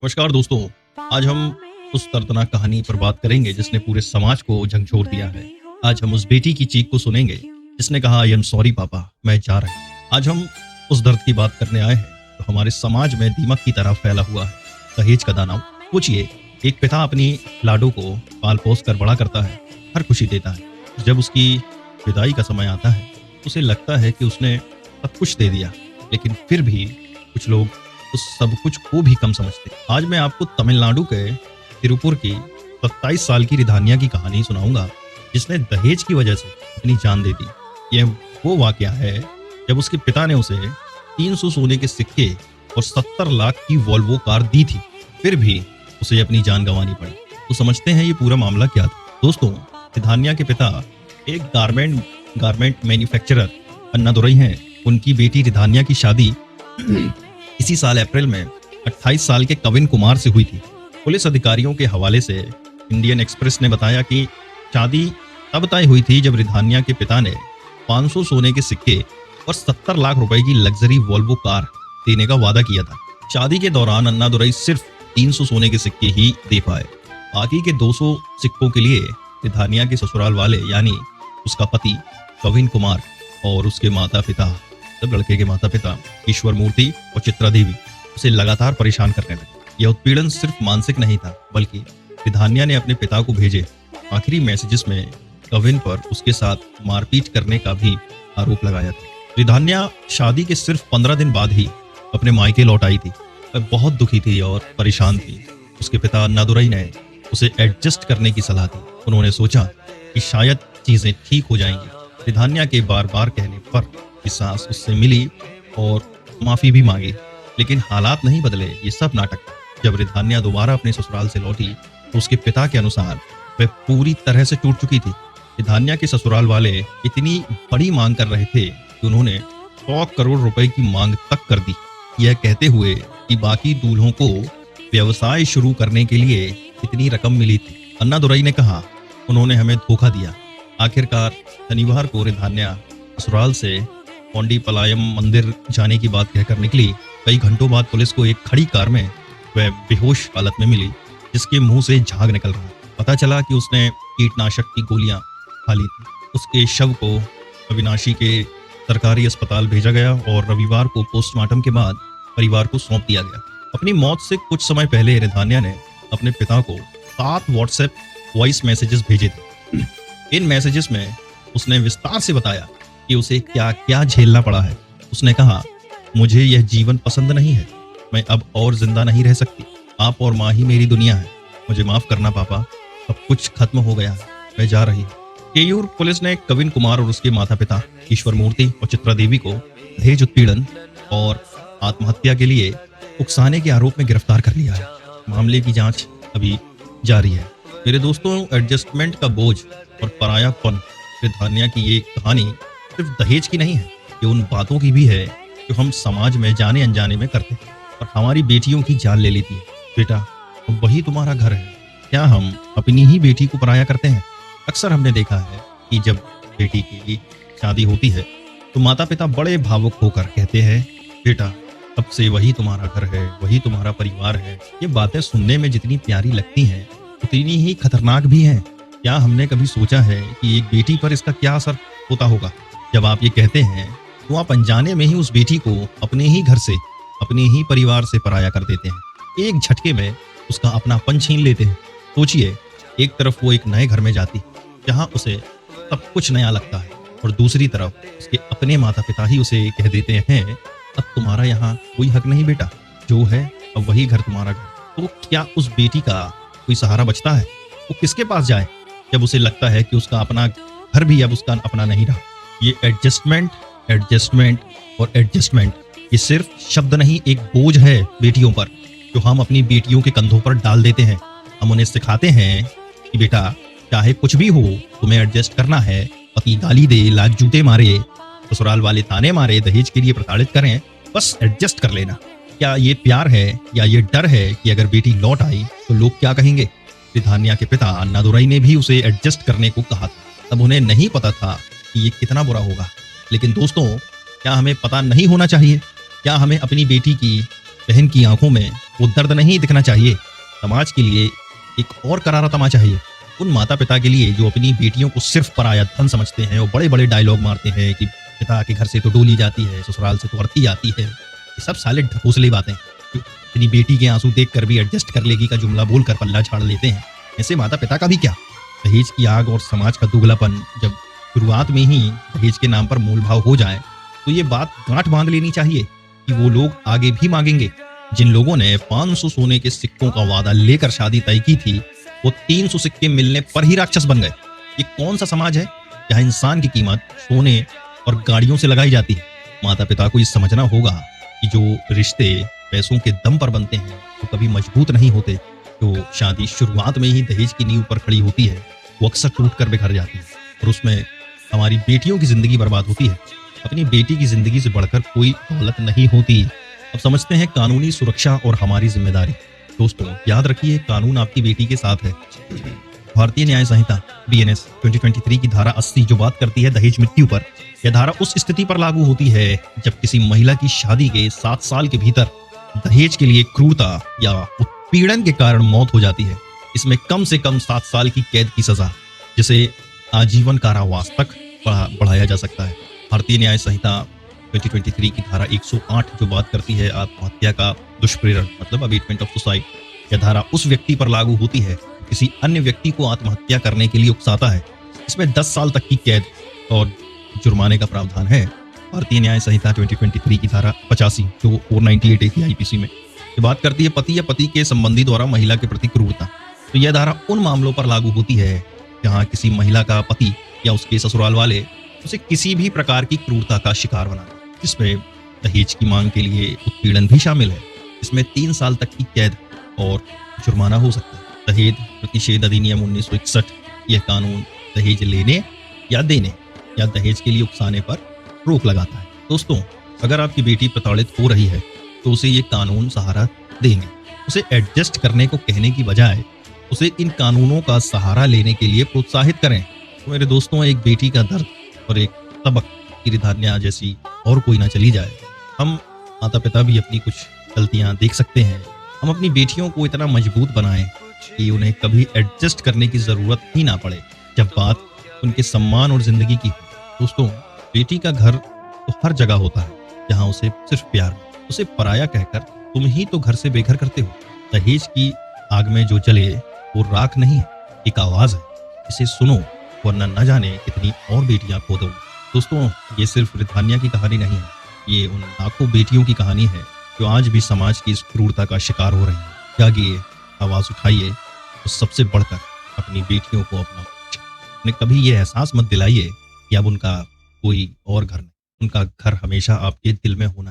नमस्कार दोस्तों। आज हम उस दर्दनाक कहानी पर बात करेंगे जिसने पूरे समाज को झंझोर दिया है। आज हम उस बेटी की चीख को सुनेंगे जिसने कहा आई एम सॉरी पापा, मैं जा रही हूं। आज हम उस दर्द की बात करने आए हैं तो हमारे समाज में दीमक की तरह फैला हुआ है, दहेज का दानव। पूछिए, एक पिता अपनी लाडो को पाल पोस कर बड़ा करता है, हर खुशी देता है। जब उसकी विदाई का समय आता है उसे लगता है कि उसने सब कुछ दे दिया, लेकिन फिर भी कुछ लोग उस सब कुछ को भी कम समझते। आज मैं आपको तमिलनाडु के तिरुपुर की 27 साल की रिधान्या की कहानी सुनाऊंगा जिसने दहेज की वजह से अपनी जान दे दी। यह वो वाकया है जब उसके पिता ने उसे 300 सोने के सिक्के और 70 लाख की वॉल्वो कार दी थी, फिर भी उसे अपनी जान गंवानी पड़ी। तो समझते हैं ये पूरा मामला क्या था। दोस्तों, रिधान्या के पिता एक गारमेंट मैन्युफैक्चरर अन्नादुरई हैं। उनकी बेटी रिधान्या की शादी इसी साल अप्रैल में 28 साल के कविन कुमार से हुई थी। पुलिस अधिकारियों के हवाले से इंडियन एक्सप्रेस ने बताया कि शादी तब तय हुई थी जब रिधान्या के पिता ने 500 सोने के सिक्के और 70 लाख रुपए की लग्जरी वॉल्वो कार देने का वादा किया था। शादी के दौरान अन्नादुरई सिर्फ 300 सोने के सिक्के ही दे पाए। बाकी के 200 सिक्कों के लिए रिधान्या के ससुराल वाले यानी उसका पति कविन कुमार और उसके माता पिता, तब लड़के के माता पिता ईश्वर मूर्ति और चित्रा देवी उसे लगातार परेशान करने लगे। यह उत्पीड़न सिर्फ मानसिक नहीं था, बल्कि रिधान्या ने अपने पिता को भेजे आखिरी मैसेजेस में कविन पर उसके साथ मारपीट करने का भी आरोप लगाया था। रिधान्या शादी के सिर्फ 15 दिन बाद ही अपने मायके लौट आई थी। वह बहुत दुखी थी और परेशान थी। उसके पिता अन्नादुरई ने उसे एडजस्ट करने की सलाह दी। उन्होंने सोचा कि शायद चीजें ठीक हो जाएंगी। रिधान्या के बार बार कहने पर की सास उससे मिली और माफी भी मांगी, लेकिन हालात नहीं बदले। ये सब नाटक था। जब रिधान्या दोबारा अपने ससुराल से लौटी तो उसके पिता के अनुसार वह पूरी तरह से टूट चुकी थी। रिधान्या के ससुराल वाले इतनी बड़ी मांग कर रहे थे कि उन्होंने 100 करोड़ रुपए की मांग तक कर दी, यह कहते हुए कि बाकी दूल्हों को व्यवसाय शुरू करने के लिए इतनी रकम मिली थी। अन्नादुरई ने कहा, उन्होंने हमें धोखा दिया। आखिरकार शनिवार को रिधान्या ससुराल से पलायम मंदिर जाने की बात कहकर निकली। कई घंटों बाद पुलिस को एक खड़ी कार में वह बेहोश हालत में मिली, जिसके मुंह से झाग निकल रहा। पता चला कि उसने कीटनाशक की गोलियां खा ली थी। उसके शव को अविनाशी के सरकारी अस्पताल भेजा गया और रविवार को पोस्टमार्टम के बाद परिवार को सौंप दिया गया। अपनी मौत से कुछ समय पहले रिधान्या ने अपने पिता को 7 व्हाट्सएप वॉइस मैसेजेस भेजे थे। इन मैसेजेस में उसने विस्तार से बताया कि उसे क्या क्या झेलना पड़ा है। उसने कहा, मुझे यह जीवन पसंद नहीं है, मैं अब और जिंदा नहीं रह सकती। आप और माँ ही मेरी दुनिया है। मुझे माफ करना पापा, अब कुछ खत्म हो गया, मैं जा रही हूँ। केयूर पुलिस ने कविन कुमार और उसके माता पिता ईश्वर मूर्ति और चित्रा देवी को दहेज उत्पीड़न और आत्महत्या के लिए उकसाने के आरोप में गिरफ्तार कर लिया है। मामले की जांच अभी जारी है। मेरे दोस्तों, एडजस्टमेंट का बोझ और परायापन रिधान्या की ये कहानी सिर्फ दहेज की नहीं है, ये उन बातों की भी है जो हम समाज में जाने अनजाने में करते हैं और हमारी बेटियों की जान ले लेती है। बेटा, अब वही तुम्हारा घर है। क्या हम अपनी ही बेटी को पराया करते हैं? अक्सर हमने देखा है कि जब बेटी की शादी होती है तो माता पिता बड़े भावुक होकर कहते हैं, बेटा अब से वही तुम्हारा घर है, वही तुम्हारा परिवार है। ये बातें सुनने में जितनी प्यारी लगती हैं उतनी ही खतरनाक भी हैं। क्या हमने कभी सोचा है कि एक बेटी पर इसका क्या असर होता होगा? जब आप ये कहते हैं तो आप अनजाने में ही उस बेटी को अपने ही घर से, अपने ही परिवार से पराया कर देते हैं। एक झटके में उसका अपनापन छीन लेते हैं। सोचिए, एक तरफ वो एक नए घर में जाती जहां उसे सब कुछ नया लगता है और दूसरी तरफ उसके अपने माता पिता ही उसे कह देते हैं, अब तुम्हारा यहाँ कोई हक नहीं बेटा, जो है अब वही घर तुम्हारा घर। तो क्या उस बेटी का कोई सहारा बचता है? वो किसके पास जाए जब उसे लगता है कि उसका अपना घर भी अब उसका अपना नहीं रहा? ये एडजस्टमेंट और एडजस्टमेंट, ये सिर्फ शब्द नहीं, एक बोझ है बेटियों पर जो हम अपनी बेटियों के कंधों पर डाल देते हैं। हम उन्हें सिखाते हैं कि बेटा, चाहे कुछ भी हो तुम्हें एडजस्ट करना है। पति गाली दे, लाख जूते मारे, ससुराल वाले ताने मारे, दहेज के लिए प्रताड़ित करें, बस एडजस्ट कर लेना। क्या ये प्यार है या ये डर है कि अगर बेटी लौट आई तो लोग क्या कहेंगे? रिधान्या के पिता अन्नादुरई ने भी उसे एडजस्ट करने को कहा था। तब उन्हें नहीं पता था कि ये कितना बुरा होगा। लेकिन दोस्तों, क्या हमें पता नहीं होना चाहिए? क्या हमें अपनी बेटी की बहन की आंखों में वो दर्द नहीं दिखना चाहिए। समाज के लिए एक और करारा तमाचा है ये। उन माता पिता के लिए जो अपनी बेटियों को सिर्फ पराया धन समझते हैं और बड़े बड़े डायलॉग मारते हैं कि पिता के घर से तो डोली जाती है, ससुराल से तो अर्थी आती है। ये सब साले ढकोसले बातें कि अपनी बेटी के आंसू देख कर भी एडजस्ट कर लेगी का जुमला बोलकर पल्ला झाड़ लेते हैं। ऐसे माता पिता का भी क्या। दहेज की आग और समाज का दुगलापन जब शुरुआत में ही दहेज के नाम पर मोल भाव हो जाए तो ये बात गांठ बांध लेनी चाहिए कि वो लोग आगे भी मांगेंगे। जिन लोगों ने 500 सोने के सिक्कों का वादा लेकर शादी तय की थी वो 300 सिक्के मिलने पर ही राक्षस बन गए। ये कौन सा समाज है जहां इंसान की कीमत सोने और गाड़ियों से लगाई जाती है। माता पिता को ये समझना होगा कि जो रिश्ते पैसों के दम पर बनते हैं वो कभी मजबूत नहीं होते। जो शादी शुरुआत में ही दहेज की नींव पर खड़ी होती है वो अक्सर टूट कर बिखर जाती है और उसमें हमारी बेटियों की जिंदगी बर्बाद होती है। अपनी बेटी की जिंदगी से बढ़कर कोई दौलत नहीं होती। अब समझते हैं कानूनी सुरक्षा और हमारी जिम्मेदारी। दोस्तों याद रखिए, कानून आपकी बेटी के साथ है। भारतीय न्याय संहिता BNS 2023 की धारा 80 जो बात करती है दहेज मृत्यु पर, यह धारा उस स्थिति पर लागू होती है जब किसी महिला की शादी के 7 साल के भीतर दहेज के लिए क्रूरता या उत्पीड़न के कारण मौत हो जाती है। इसमें कम से कम 7 साल की कैद की सजा, जिसे आजीवन कारावास तक बढ़ाया जा सकता है। भारतीय न्याय संहिता 2023 की धारा 108 जो बात करती है आत्महत्या का दुष्प्रेरण मतलब अबेटमेंट ऑफ सुसाइड, यह धारा उस व्यक्ति पर लागू होती है किसी अन्य व्यक्ति को आत्महत्या करने के लिए उकसाता है। इसमें 10 साल तक की कैद और जुर्माने का प्रावधान है। भारतीय न्याय संहिता 2023 की धारा 85 जो 498 की IPC में ये बात करती है पति या पति के संबंधी द्वारा महिला के प्रति क्रूरता। तो यह धारा उन मामलों पर लागू होती है जहां किसी महिला का पति या उसके ससुराल वाले उसे किसी भी प्रकार की क्रूरता का शिकार बनाते, जिसमें दहेज की मांग के लिए उत्पीड़न भी शामिल है। इसमें 3 साल तक की कैद और जुर्माना हो सकता है। दहेज प्रतिषेध अधिनियम 1961 यह कानून दहेज लेने या देने या दहेज के लिए उकसाने पर रोक लगाता है। दोस्तों अगर आपकी बेटी प्रताड़ित हो रही है तो उसे ये कानून सहारा देंगे। उसे एडजस्ट करने को कहने की बजाय उसे इन कानूनों का सहारा लेने के लिए प्रोत्साहित करें। तो मेरे दोस्तों एक बेटी का दर्द और एक सबक की रिधान्या जैसी और कोई ना चली जाए। हम माता पिता भी अपनी कुछ गलतियां देख सकते हैं। हम अपनी बेटियों को इतना मजबूत बनाएं कि उन्हें कभी एडजस्ट करने की जरूरत ही ना पड़े जब बात उनके सम्मान और जिंदगी की हो। दोस्तों बेटी का घर तो हर जगह होता है जहां उसे सिर्फ प्यार, उसे पराया कहकर तुम ही तो घर से बेघर करते हो। दहेज की आग में जो जले वो राख नहीं एक आवाज है, इसे सुनो वरना न जाने कितनी और बेटियां खो दोगे। दोस्तों ये सिर्फ रिधान्या की कहानी नहीं है, ये उन लाखों बेटियों की कहानी है जो आज भी समाज की इस क्रूरता का शिकार हो रही है। जागिए, आवाज उठाइए और सबसे बढ़कर अपनी बेटियों को अपना उन्हें कभी ये एहसास मत दिलाइए कि अब उनका कोई और घर नहीं, उनका घर हमेशा आपके दिल में होना